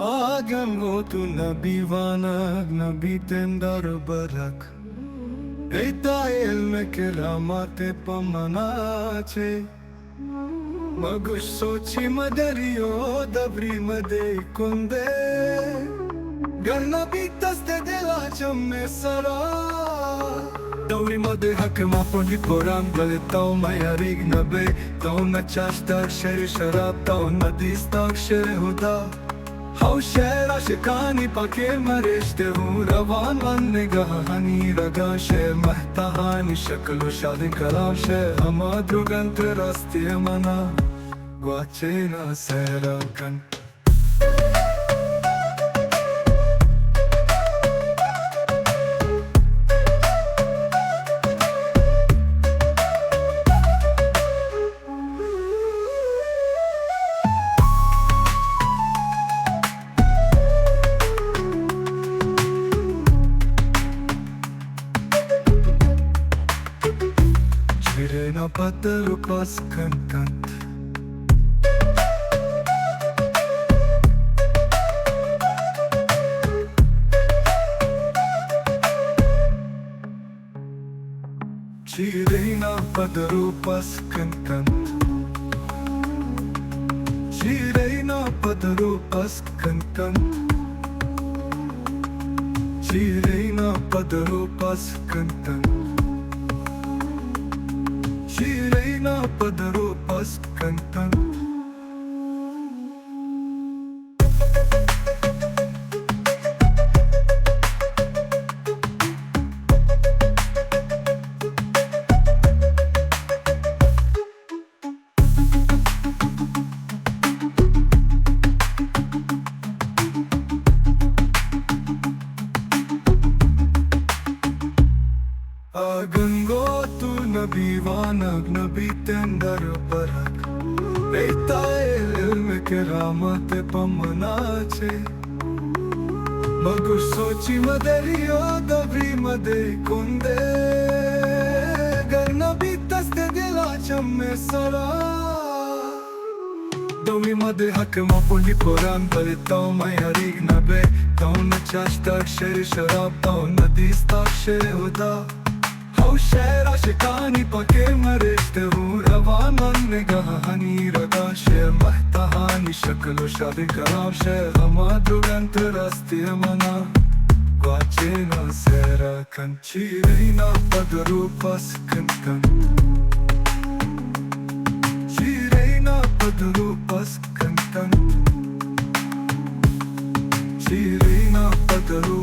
Agamgotu nabiwanag nabitendar barak Itael me keramate pamanache Magush sochi madariyo dabri made kunde Garna bitas te dela chamme sara Dawri made hakma podi koram gale tau mayarig nabe Tau na chashtar sher sharab tau nadistak sher huda How share ashkani pake marishte hu rawan wan nigahani raga she mahtahani shaklo shadi kalam she amadrugant rasti mana gwachena serakan Sirena pataru pas cantant Sirena pataru pas cantant Sirena pataru pas cantant Sirena pataru pas cantant Sirena padaru pas cantant Agamgotu nabiwanag nabitendar barak Itael me keramate pamanache Magush sochi madariyo dabri made kunde Garna bitas te dila chamme sara Dawri made hakma podi koram gale tau mayarig nabe Tau na chashtak sher sharab tau nadistak sher huda How share ashkani pake marishte hu rawan wan nigahani raga she mahtahani shaklo shadi kalam she amadrugant rasti mana gwachena serakan Sirena padaru pas cantant Sirena padaru pas cantant Sirena padaru